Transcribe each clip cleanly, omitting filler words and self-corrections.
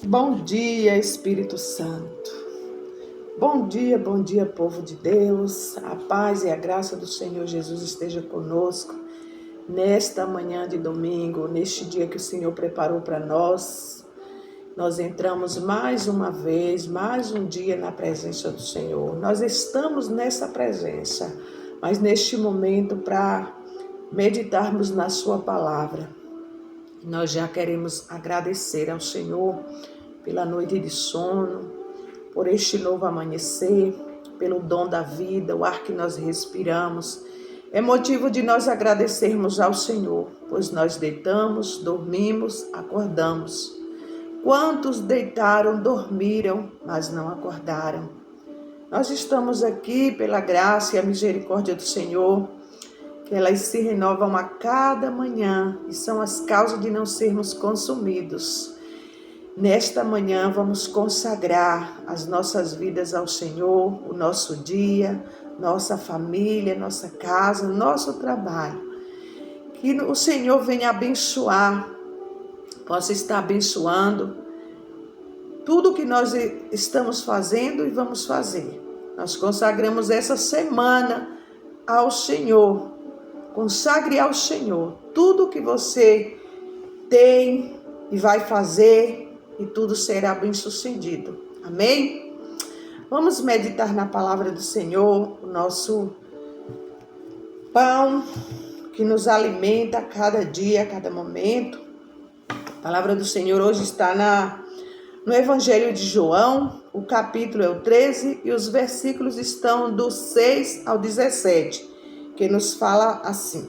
Bom dia, Espírito Santo. Bom dia, povo de Deus. A paz e a graça do Senhor Jesus esteja conosco nesta manhã de domingo, neste dia que o Senhor preparou para nós. Nós entramos mais uma vez, mais um dia na presença do Senhor. Nós estamos nessa presença, mas neste momento para meditarmos na sua palavra. Nós já queremos agradecer ao Senhor pela noite de sono, por este novo amanhecer, pelo dom da vida, o ar que nós respiramos. É motivo de nós agradecermos ao Senhor, pois nós deitamos, dormimos, acordamos. Quantos deitaram, dormiram, mas não acordaram? Nós estamos aqui pela graça e a misericórdia do Senhor, que elas se renovam a cada manhã e são as causas de não sermos consumidos. Nesta manhã vamos consagrar as nossas vidas ao Senhor, o nosso dia, nossa família, nossa casa, nosso trabalho. Que o Senhor venha abençoar, possa estar abençoando tudo que nós estamos fazendo e vamos fazer. Nós consagramos essa semana ao Senhor. Consagre ao Senhor tudo que você tem e vai fazer e tudo será bem sucedido. Amém? Vamos meditar na palavra do Senhor, o nosso pão que nos alimenta a cada dia, a cada momento. A palavra do Senhor hoje está no Evangelho de João, o capítulo é o 13 e os versículos estão do 6 ao 17. Que nos fala assim: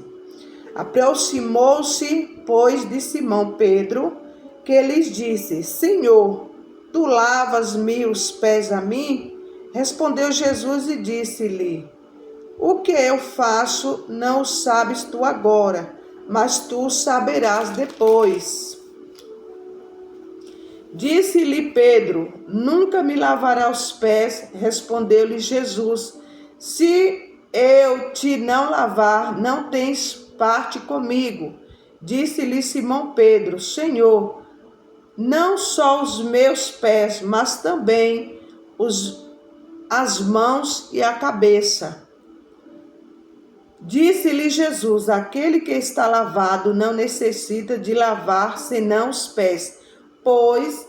aproximou-se, pois, de Simão Pedro, que lhes disse: Senhor, tu lavas-me os pés a mim? Respondeu Jesus e disse-lhe: o que eu faço não o sabes tu agora, mas tu saberás depois. Disse-lhe Pedro: nunca me lavarás os pés. Respondeu-lhe Jesus: se eu te não lavar, não tens parte comigo. Disse-lhe Simão Pedro: Senhor, não só os meus pés, mas também as mãos e a cabeça. Disse-lhe Jesus: aquele que está lavado não necessita de lavar senão os pés, pois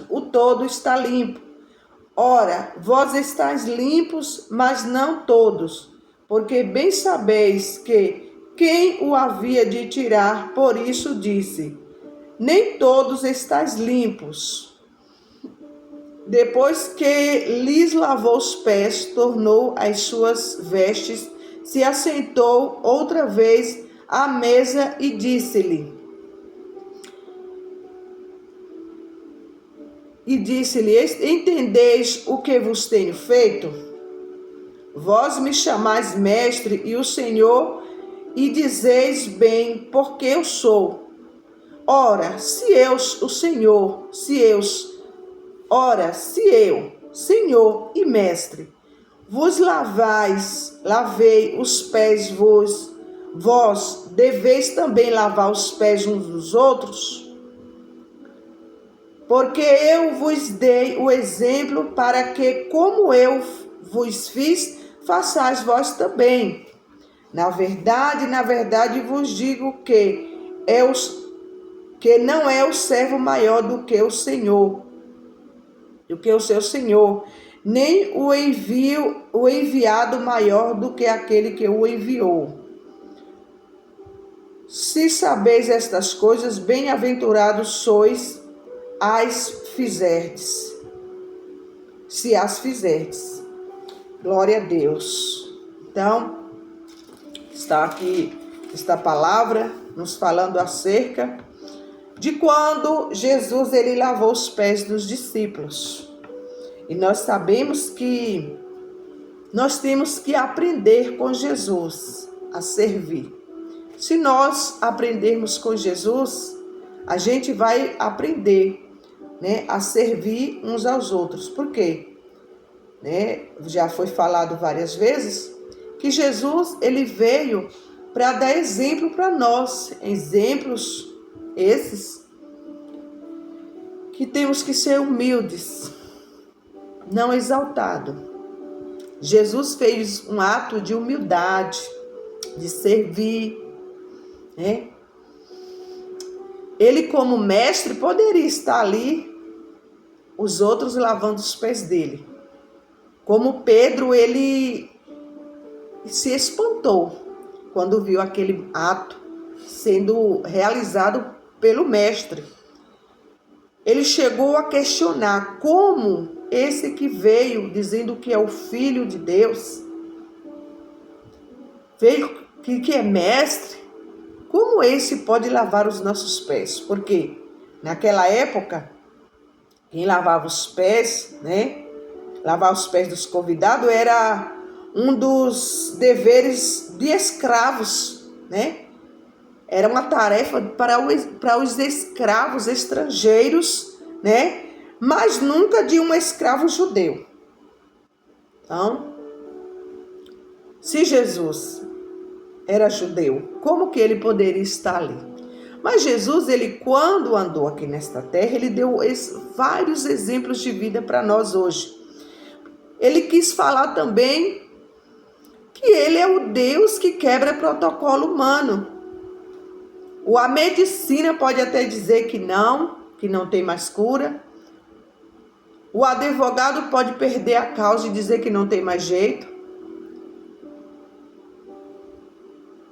o todo está limpo. Ora, vós estáis limpos, mas não todos, porque bem sabeis que quem o havia de tirar, por isso disse: nem todos estáis limpos. Depois que lhes lavou os pés, tornou as suas vestes, se assentou outra vez à mesa e disse-lhe: entendeis o que vos tenho feito? Vós me chamais mestre e o Senhor, e dizeis bem, porque eu sou. Ora, se eu, Senhor e mestre, vos lavei os pés, vós deveis também lavar os pés uns dos outros? Porque eu vos dei o exemplo para que, como eu vos fiz, façais vós também. Na verdade vos digo que não é o servo maior do que o seu Senhor, nem o enviado maior do que aquele que o enviou. Se sabeis estas coisas, bem-aventurados sois se as fizerdes. Glória a Deus. Então, está aqui esta palavra nos falando acerca de quando Jesus ele lavou os pés dos discípulos. E nós sabemos que nós temos que aprender com Jesus a servir. Se nós aprendermos com Jesus, a gente vai aprender, a servir uns aos outros. Por quê? Já foi falado várias vezes que Jesus ele veio para dar exemplo para nós. Exemplos esses que temos que ser humildes, não exaltado. Jesus fez um ato de humildade, de servir, né? Ele, como mestre, poderia estar ali, os outros lavando os pés dele. Como Pedro, ele se espantou quando viu aquele ato sendo realizado pelo mestre. Ele chegou a questionar como esse que veio dizendo que é o Filho de Deus, veio que é mestre, como esse pode lavar os nossos pés? Porque naquela época, quem lavava os pés, né? Lavar os pés dos convidados era um dos deveres de escravos, né? Era uma tarefa para os escravos estrangeiros, né? Mas nunca de um escravo judeu. Então, se Jesus era judeu, como que ele poderia estar ali? Mas Jesus, ele quando andou aqui nesta terra, ele deu vários exemplos de vida para nós hoje. Ele quis falar também que ele é o Deus que quebra protocolo humano. A medicina pode até dizer que não tem mais cura. O advogado pode perder a causa e dizer que não tem mais jeito.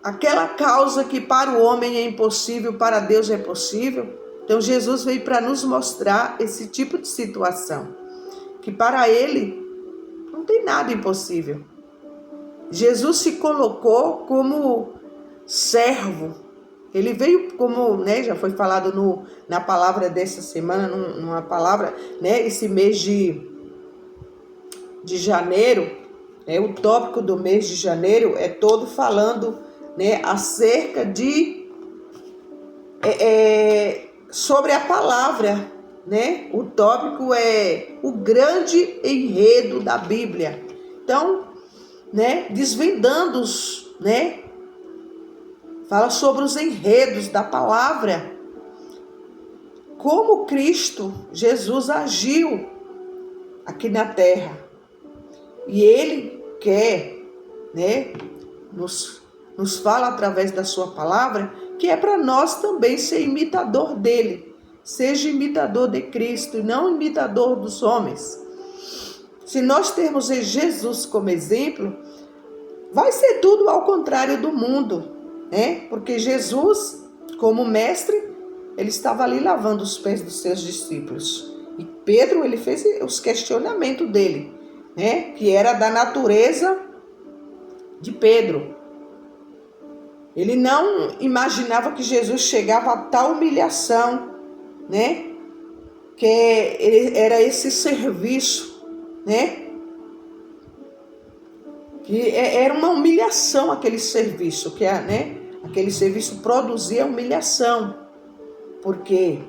Aquela causa que para o homem é impossível, para Deus é possível. Então Jesus veio para nos mostrar esse tipo de situação, que para ele não tem nada impossível. Jesus se colocou como servo. Ele veio como, né, já foi falado na palavra dessa semana, numa palavra, né, esse mês de janeiro, o tópico do mês de janeiro é todo falando, né, acerca de sobre a palavra, né? O tópico é o grande enredo da Bíblia. Então, né, desvendando-os, né? Fala sobre os enredos da palavra. Como Cristo, Jesus agiu aqui na terra. E ele quer, né, nos fala através da sua palavra, que é para nós também ser imitador dele. Seja imitador de Cristo e não imitador dos homens. Se nós termos Jesus como exemplo, vai ser tudo ao contrário do mundo, né? Porque Jesus, como mestre, ele estava ali lavando os pés dos seus discípulos. E Pedro, ele fez os questionamentos dele, né? Que era da natureza de Pedro. Ele não imaginava que Jesus chegava a tal humilhação, né? Que era esse serviço, né? Que era uma humilhação aquele serviço, né? Aquele serviço produzia humilhação. Porque,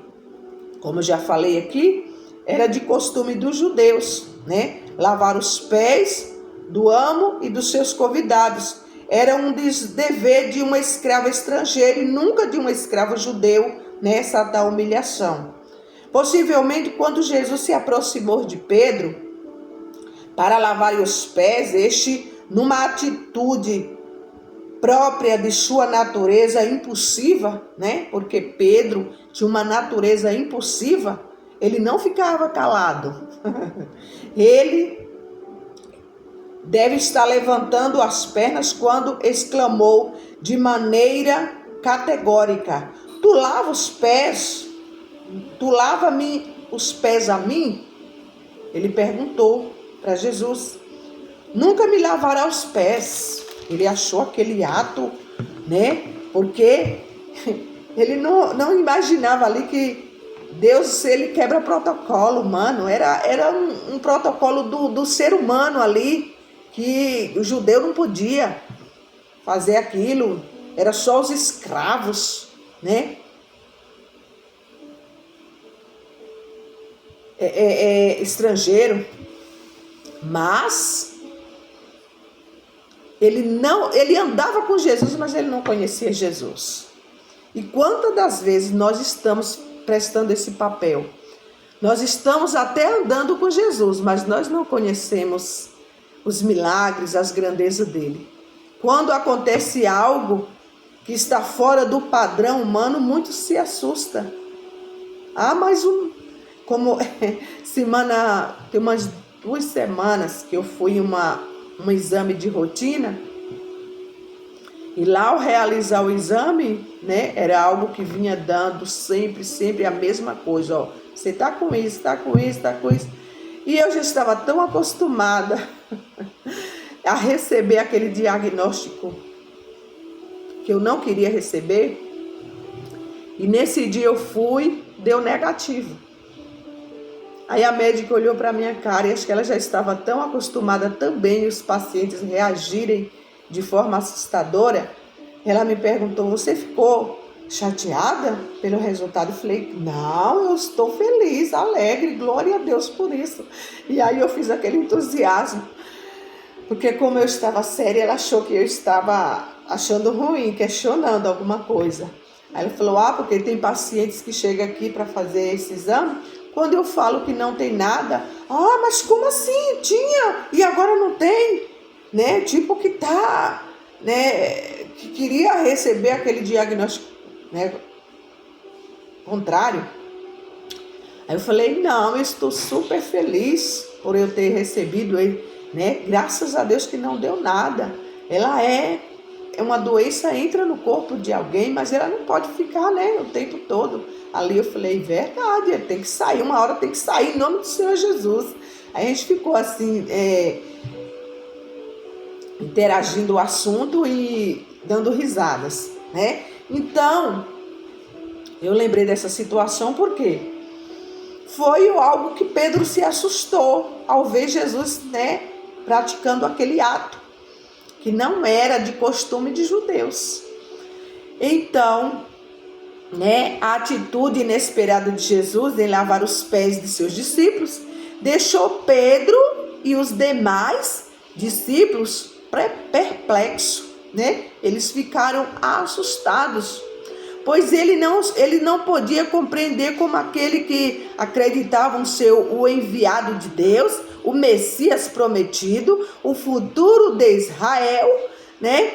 como já falei aqui, era de costume dos judeus, né? Lavar os pés do amo e dos seus convidados. Era um dever de uma escrava estrangeira e nunca de um escravo judeu, né? Essa tal humilhação. Possivelmente, quando Jesus se aproximou de Pedro para lavar os pés, numa atitude própria de sua natureza impulsiva, né? Porque Pedro tinha uma natureza impulsiva, ele não ficava calado. Ele deve estar levantando as pernas quando exclamou de maneira categórica: tu lava os pés? Tu lava-me os pés a mim? Ele perguntou para Jesus. Nunca me lavará os pés. Ele achou aquele ato, né? Porque ele não imaginava ali que Deus, ele quebra protocolo humano. Era um protocolo do ser humano ali, que o judeu não podia fazer aquilo. Era só os escravos, né? Estrangeiro. Mas ele andava com Jesus, mas ele não conhecia Jesus. E quantas das vezes nós estamos prestando esse papel? Nós estamos até andando com Jesus, mas nós não conhecemos os milagres, as grandezas dele. Quando acontece algo que está fora do padrão humano, muito se assusta. Como tem umas 2 semanas que eu fui um exame de rotina, e lá ao realizar o exame, né, era algo que vinha dando sempre a mesma coisa, ó. Você tá com isso, tá com isso, tá com isso. E eu já estava tão acostumada a receber aquele diagnóstico que eu não queria receber. E nesse dia eu fui, deu negativo. Aí a médica olhou para minha cara e acho que ela já estava tão acostumada também os pacientes reagirem de forma assustadora. Ela me perguntou: você ficou chateada pelo resultado? Eu falei: não, eu estou feliz, alegre, glória a Deus por isso. E aí eu fiz aquele entusiasmo, porque como eu estava séria, ela achou que eu estava achando ruim, questionando alguma coisa. Aí ela falou: porque tem pacientes que chegam aqui para fazer esse exame, quando eu falo que não tem nada, mas como assim? Tinha e agora não tem, né? Tipo que tá, né? Que queria receber aquele diagnóstico, né, contrário. Aí eu falei: não, eu estou super feliz por eu ter recebido ele, né? Graças a Deus que não deu nada. Ela é uma doença, entra no corpo de alguém, mas ela não pode ficar, né, o tempo todo. Ali eu falei: verdade, tem que sair, uma hora tem que sair em nome do Senhor Jesus. Aí a gente ficou assim, interagindo o assunto e dando risadas, né? Então, eu lembrei dessa situação porque foi algo que Pedro se assustou ao ver Jesus, né, praticando aquele ato que não era de costume de judeus. Então, né, a atitude inesperada de Jesus em lavar os pés de seus discípulos deixou Pedro e os demais discípulos perplexos, né? Eles ficaram assustados, pois ele não podia compreender como aquele que acreditavam ser o enviado de Deus, o Messias prometido, o futuro de Israel, né,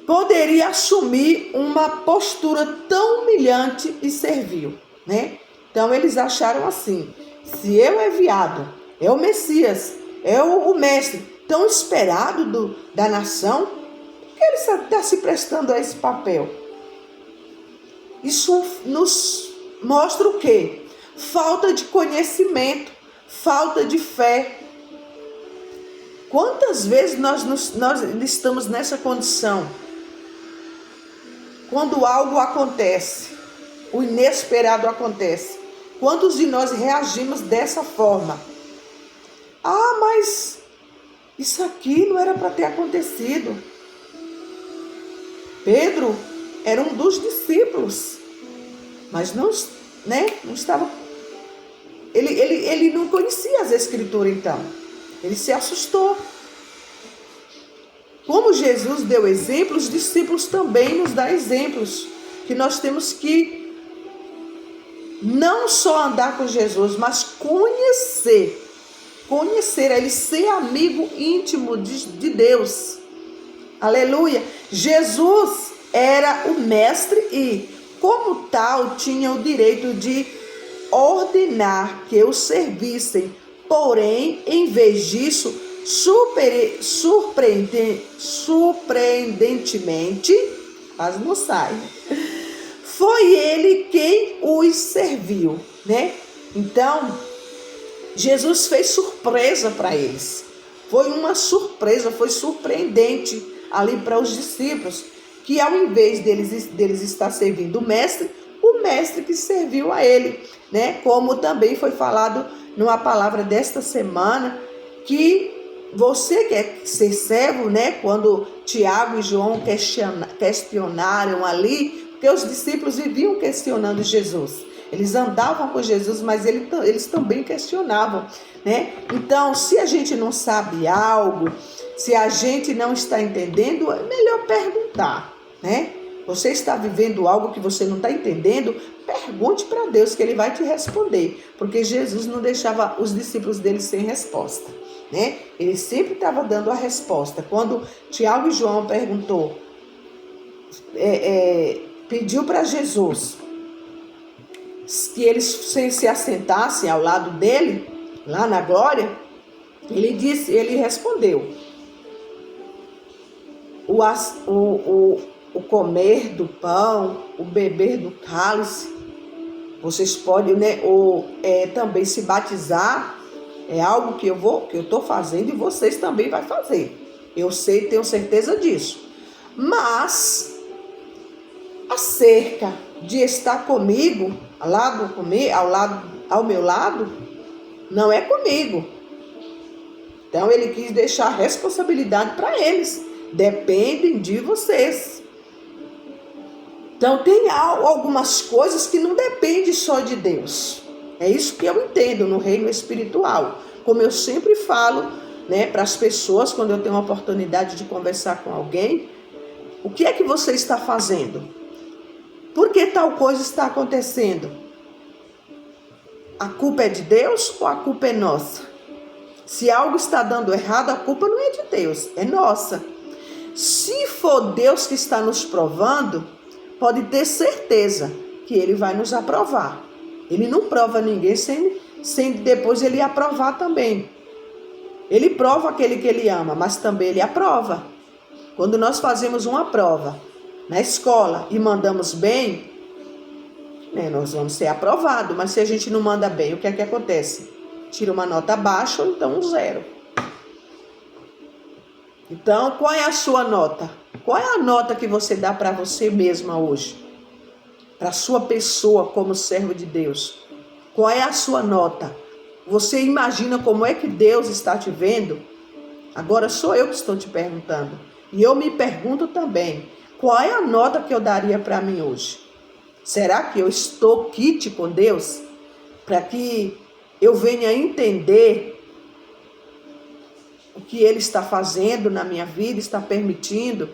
poderia assumir uma postura tão humilhante e servil, né? Então eles acharam assim: se eu é enviado, é o Messias, é o mestre tão esperado da nação, por que ele está se prestando a esse papel? Isso nos mostra o quê? Falta de conhecimento, falta de fé. Quantas vezes nós estamos nessa condição? Quando algo acontece, o inesperado acontece, quantos de nós reagimos dessa forma? Mas isso aqui não era para ter acontecido. Pedro era um dos discípulos, mas não estava. Ele não conhecia as Escrituras, então. Ele se assustou. Como Jesus deu exemplos, os discípulos também nos dão exemplos, que nós temos que não só andar com Jesus, mas conhecer ele, ser amigo íntimo de Deus. Aleluia! Jesus era o mestre e, como tal, tinha o direito de ordenar que o servissem. Porém, em vez disso, surpreendentemente, mas não sai, foi ele quem os serviu, né? Então, Jesus fez surpresa para eles. Foi uma surpresa, foi surpreendente ali para os discípulos, que ao invés deles estar servindo o mestre que serviu a ele, né? Como também foi falado numa palavra desta semana, que você quer ser servo, né? Quando Tiago e João questionaram ali, porque os discípulos viviam questionando Jesus. Eles andavam com Jesus, mas eles também questionavam, né? Então, se a gente não sabe algo, se a gente não está entendendo, é melhor perguntar, né? Você está vivendo algo que você não está entendendo? Pergunte para Deus que Ele vai te responder. Porque Jesus não deixava os discípulos dele sem resposta, né? Ele sempre estava dando a resposta. Quando Tiago e João perguntou, pediu para Jesus que eles se assentassem ao lado dele, lá na glória, ele respondeu: o comer do pão, o beber do cálice, vocês podem, né, também se batizar, é algo que eu estou fazendo e vocês também vão fazer. Eu sei, tenho certeza disso. Mas acerca de estar comigo, ao meu lado, não é comigo. Então ele quis deixar a responsabilidade para eles. Dependem de vocês. Então tem algumas coisas que não dependem só de Deus. É isso que eu entendo no reino espiritual. Como eu sempre falo, né, para as pessoas, quando eu tenho uma oportunidade de conversar com alguém, o que é que você está fazendo? Por que tal coisa está acontecendo? A culpa é de Deus ou a culpa é nossa? Se algo está dando errado, a culpa não é de Deus, é nossa. Se for Deus que está nos provando, pode ter certeza que Ele vai nos aprovar. Ele não prova ninguém sem depois Ele aprovar também. Ele prova aquele que Ele ama, mas também Ele aprova. Quando nós fazemos uma prova na escola e mandamos bem, né, nós vamos ser aprovados. Mas se a gente não manda bem, o que é que acontece? Tira uma nota baixa ou então um 0. Então, qual é a sua nota? Qual é a nota que você dá para você mesma hoje? Para a sua pessoa como servo de Deus? Qual é a sua nota? Você imagina como é que Deus está te vendo? Agora sou eu que estou te perguntando. E eu me pergunto também, qual é a nota que eu daria para mim hoje? Será que eu estou quite com Deus? Para que eu venha entender o que Ele está fazendo na minha vida, está permitindo.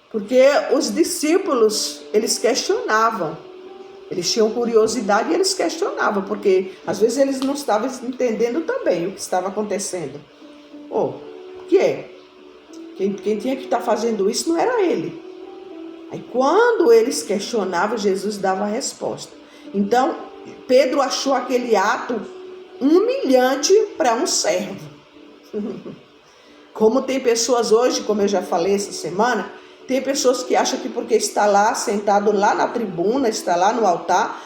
Porque os discípulos, eles questionavam. Eles tinham curiosidade e eles questionavam, porque às vezes eles não estavam entendendo também o que estava acontecendo. O que é? Quem tinha que estar fazendo isso não era ele. Aí quando eles questionavam, Jesus dava a resposta. Então, Pedro achou aquele ato humilhante para um servo. Como tem pessoas hoje, como eu já falei essa semana, tem pessoas que acham que porque está lá, sentado lá na tribuna, está lá no altar,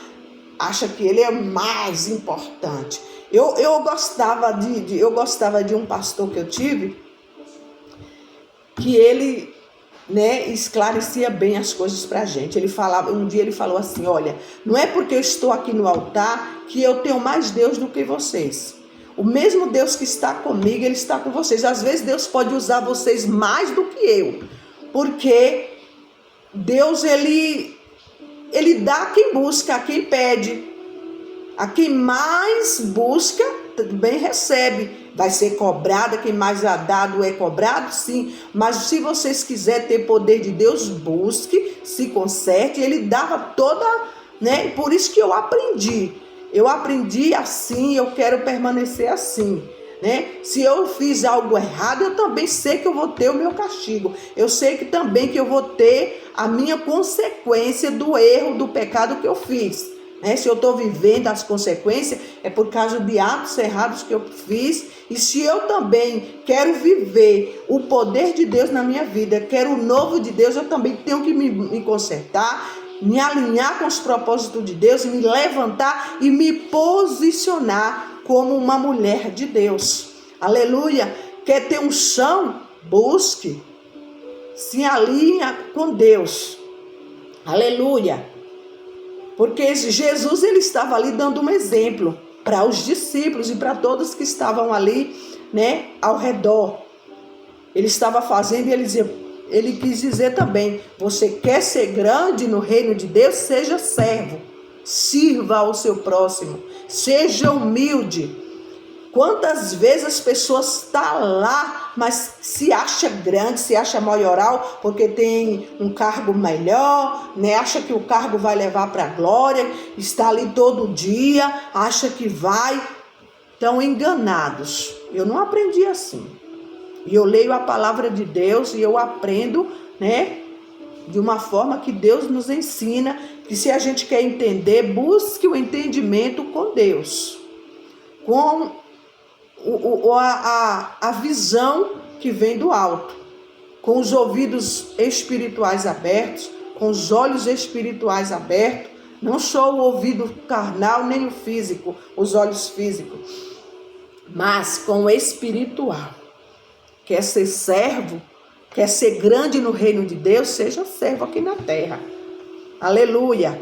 acha que ele é mais importante. Eu gostava de um pastor que eu tive, que ele, né, esclarecia bem as coisas para a gente. Um dia ele falou assim: olha, não é porque eu estou aqui no altar que eu tenho mais Deus do que vocês. O mesmo Deus que está comigo, Ele está com vocês. Às vezes Deus pode usar vocês mais do que eu, porque Deus, Ele dá a quem busca, a quem pede. A quem mais busca, também recebe. Vai ser cobrada, quem mais é dado é cobrado, sim. Mas se vocês quiserem ter poder de Deus, busque, se conserte. Ele dava toda, né? Por isso que eu aprendi. Eu aprendi assim, eu quero permanecer assim, né? Se eu fiz algo errado, eu também sei que eu vou ter o meu castigo. Eu sei que também que eu vou ter a minha consequência do erro, do pecado que eu fiz, né? Se eu estou vivendo as consequências, é por causa de atos errados que eu fiz. E se eu também quero viver o poder de Deus na minha vida, quero o novo de Deus, eu também tenho que me consertar, me alinhar com os propósitos de Deus, me levantar e me posicionar como uma mulher de Deus. Aleluia! Quer ter unção? Busque. Se alinha com Deus. Aleluia! Porque Jesus, ele estava ali dando um exemplo para os discípulos e para todos que estavam ali, né, ao redor. Ele estava fazendo e ele quis dizer também: você quer ser grande no reino de Deus? Seja servo, sirva ao seu próximo, seja humilde. Quantas vezes as pessoas estão lá mas se acha grande, se acha maioral, porque tem um cargo melhor, né? Acha que o cargo vai levar para a glória, está ali todo dia, acha que vai. Estão enganados. Eu não aprendi assim. E eu leio a palavra de Deus e eu aprendo, né? De uma forma que Deus nos ensina, que se a gente quer entender, busque o entendimento com Deus. Com a visão que vem do alto, com os ouvidos espirituais abertos, com os olhos espirituais abertos, não só o ouvido carnal nem o físico, os olhos físicos, mas com o espiritual. Quer ser servo, quer ser grande no reino de Deus, seja servo aqui na terra. Aleluia!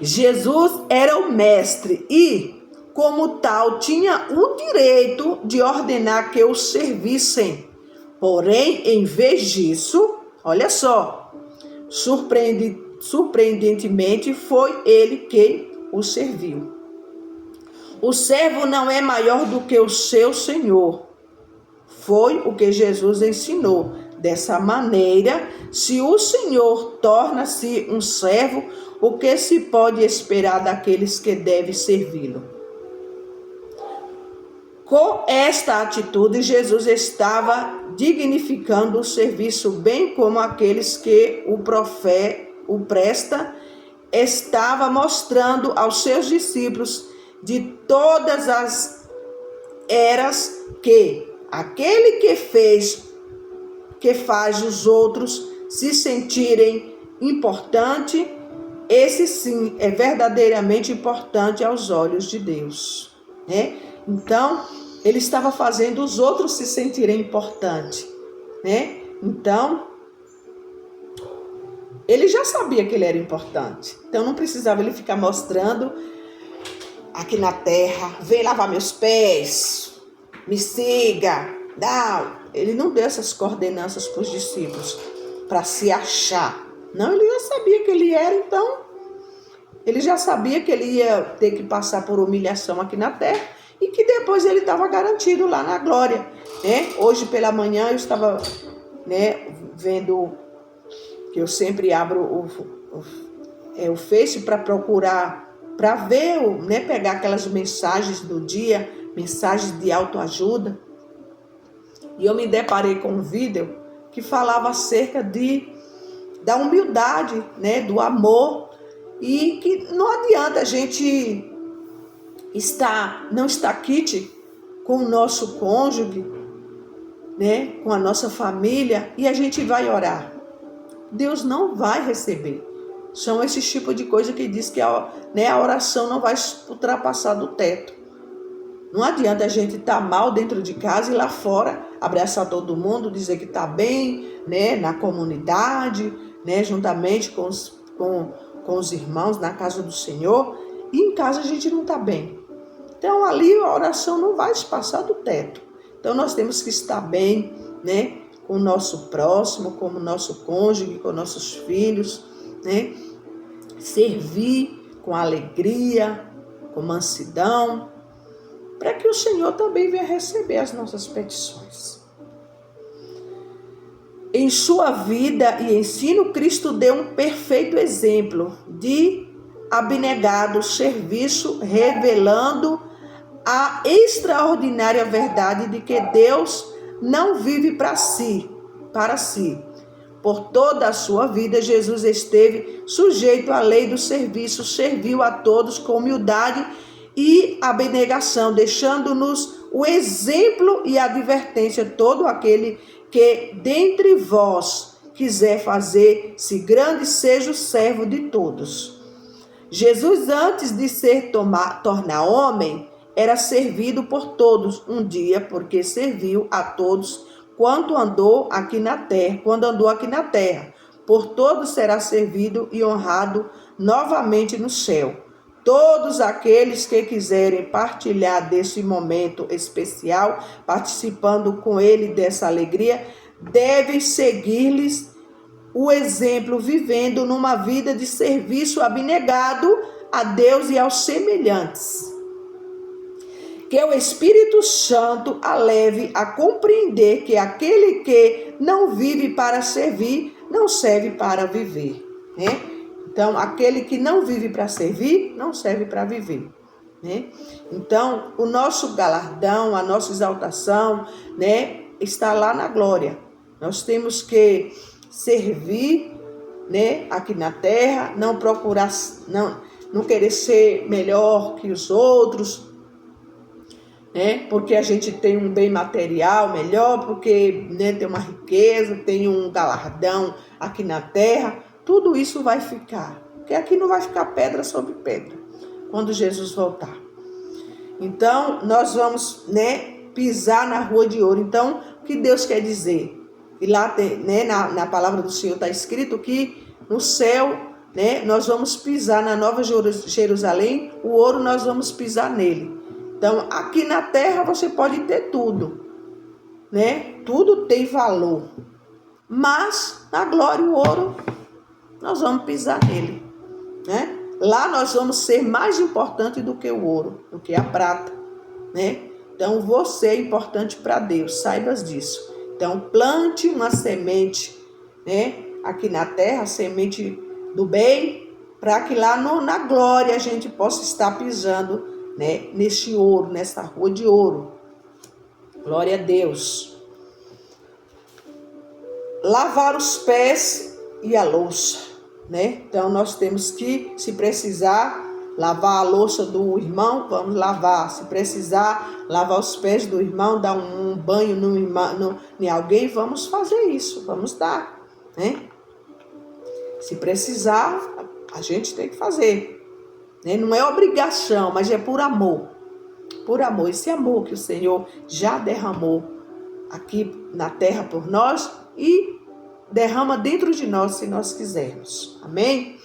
Jesus era o mestre e, como tal, tinha o direito de ordenar que o servissem. Porém, em vez disso, olha só, surpreendentemente foi ele quem o serviu. O servo não é maior do que o seu senhor. Foi o que Jesus ensinou. Dessa maneira, se o Senhor torna-se um servo, o que se pode esperar daqueles que devem servi-lo? Com esta atitude, Jesus estava dignificando o serviço, bem como aqueles que o presta, estava mostrando aos seus discípulos de todas as eras que aquele que faz os outros se sentirem importante, esse sim é verdadeiramente importante aos olhos de Deus, né? Então, ele estava fazendo os outros se sentirem importantes, né? Então, ele já sabia que ele era importante. Então, não precisava ele ficar mostrando aqui na terra, vem lavar meus pés, me siga. Não, ele não deu essas coordenanças para os discípulos para se achar. Não, ele já sabia que ele era, então, ele já sabia que ele ia ter que passar por humilhação aqui na terra e que depois ele estava garantido lá na glória, né? Hoje pela manhã eu estava, né, vendo, que eu sempre abro o Face para procurar, para ver, né, pegar aquelas mensagens do dia, mensagens de autoajuda. E eu me deparei com um vídeo que falava acerca da humildade, né, do amor, e que não adianta a gente não estar quite com o nosso cônjuge, né, com a nossa família, e a gente vai orar. Deus não vai receber. São esses tipos de coisa que diz que a oração não vai ultrapassar do teto. Não adianta a gente estar mal dentro de casa e lá fora abraçar todo mundo, dizer que está bem, né, na comunidade, né, juntamente com os irmãos na casa do Senhor, e em casa a gente não está bem. Então ali a oração não vai se passar do teto. Então nós temos que estar bem, né, com o nosso próximo, com o nosso cônjuge, com nossos filhos, né, servir com alegria, com mansidão, para que o Senhor também venha receber as nossas petições. Em sua vida e ensino, Cristo deu um perfeito exemplo de abnegado serviço, revelando a extraordinária verdade de que Deus não vive para si. Por toda a sua vida, Jesus esteve sujeito à lei do serviço, serviu a todos com humildade e abnegação, deixando-nos o exemplo e a advertência. Todo aquele que dentre vós quiser fazer-se grande, seja o servo de todos. Jesus, antes de se tornar homem, era servido por todos um dia, porque serviu a todos quando andou aqui na terra. Por todos será servido e honrado novamente no céu. Todos aqueles que quiserem partilhar desse momento especial, participando com ele dessa alegria, devem seguir-lhes o exemplo, vivendo numa vida de serviço abnegado a Deus e aos semelhantes. que o Espírito Santo a leve a compreender que aquele que não vive para servir, não serve para viver, né? Então, aquele que não vive para servir, não serve para viver, né? Então, o nosso galardão, a nossa exaltação, né, está lá na glória. Nós temos que servir, né, aqui na terra, não procurar, não querer ser melhor que os outros, né? Porque a gente tem um bem material melhor, porque, né, tem uma riqueza, tem um galardão aqui na terra. Tudo isso vai ficar, porque aqui não vai ficar pedra sobre pedra quando Jesus voltar. Então, nós vamos, né, pisar na rua de ouro. Então, o que Deus quer dizer? E lá tem, né, na palavra do Senhor está escrito que no céu, né, nós vamos pisar na Nova Jerusalém, o ouro nós vamos pisar nele. Então, aqui na terra você pode ter tudo, né? Tudo tem valor. Mas, na glória, o ouro, nós vamos pisar nele, né? Lá nós vamos ser mais importante do que o ouro, do que a prata, né? Então, você é importante para Deus, saibas disso. Então, plante uma semente, né? Aqui na terra, a semente do bem, para que lá na glória a gente possa estar pisando, né, neste ouro, nessa rua de ouro. Glória a Deus. Lavar os pés e a louça, né? Então nós temos que, se precisar lavar a louça do irmão, vamos lavar. Se precisar lavar os pés do irmão, dar um banho em alguém, vamos fazer isso, vamos dar, né? Se precisar, a gente tem que fazer. Não é obrigação, mas é por amor. Por amor. Esse amor que o Senhor já derramou aqui na terra por nós e derrama dentro de nós se nós quisermos. Amém?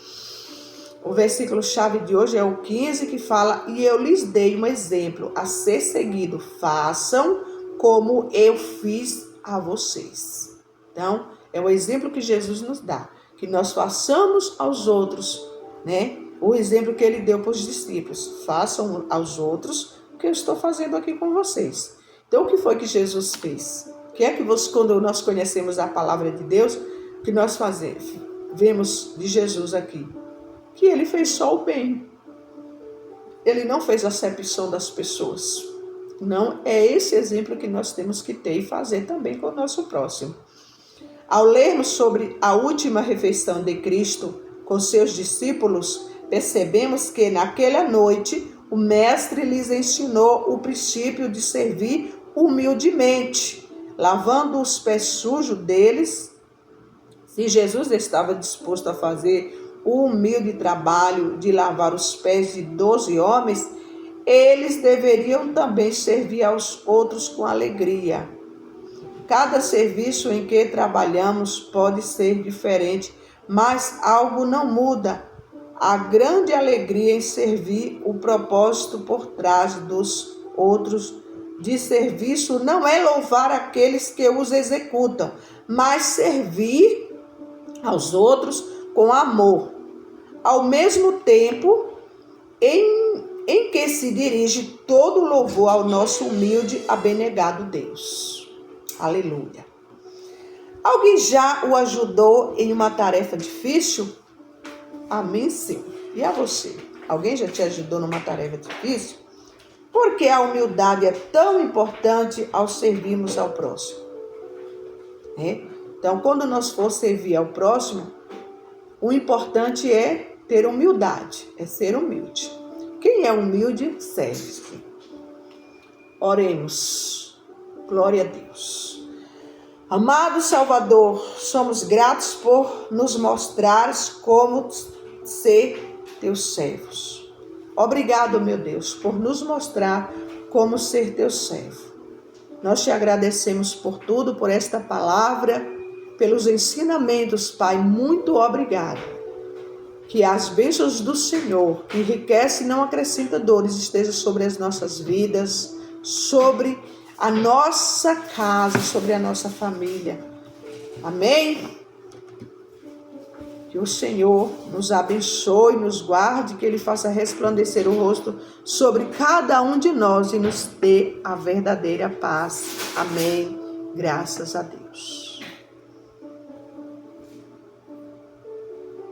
O versículo-chave de hoje é o 15, que fala: e eu lhes dei um exemplo a ser seguido. Façam como eu fiz a vocês. Então, é o exemplo que Jesus nos dá. Que nós façamos aos outros, né? O exemplo que ele deu para os discípulos. Façam aos outros o que eu estou fazendo aqui com vocês. Então, o que foi que Jesus fez? O que é que quando nós conhecemos a palavra de Deus, o que nós vemos de Jesus aqui? Que ele fez só o bem. Ele não fez acepção das pessoas. Não é esse exemplo que nós temos que ter e fazer também com o nosso próximo. Ao lermos sobre a última refeição de Cristo com seus discípulos, percebemos que naquela noite o mestre lhes ensinou o princípio de servir humildemente, lavando os pés sujos deles. Se Jesus estava disposto a fazer o humilde trabalho de lavar os pés de 12 homens, eles deveriam também servir aos outros com alegria. Cada serviço em que trabalhamos pode ser diferente, mas algo não muda. A grande alegria em servir, o propósito por trás dos outros de serviço não é louvar aqueles que os executam, mas servir aos outros com amor. Ao mesmo tempo em que se dirige todo o louvor ao nosso humilde, abnegado Deus. Aleluia. Alguém já o ajudou em uma tarefa difícil? A mim, sim. E a você? Alguém já te ajudou numa tarefa difícil? Por que a humildade é tão importante ao servirmos ao próximo? Então, quando nós for servir ao próximo, o importante é ter humildade, é ser humilde. Quem é humilde, serve. Oremos. Glória a Deus. Amado Salvador, somos gratos por nos mostrares como ser teus servos. Obrigado, meu Deus, por nos mostrar como ser teu servo. Nós te agradecemos por tudo, por esta palavra, pelos ensinamentos, Pai. Muito obrigado. Que as bênçãos do Senhor, que enriquece e não acrescenta dores, estejam sobre as nossas vidas, sobre a nossa casa, sobre a nossa família. Amém? Que o Senhor nos abençoe, nos guarde, que Ele faça resplandecer o rosto sobre cada um de nós e nos dê a verdadeira paz. Amém. Graças a Deus.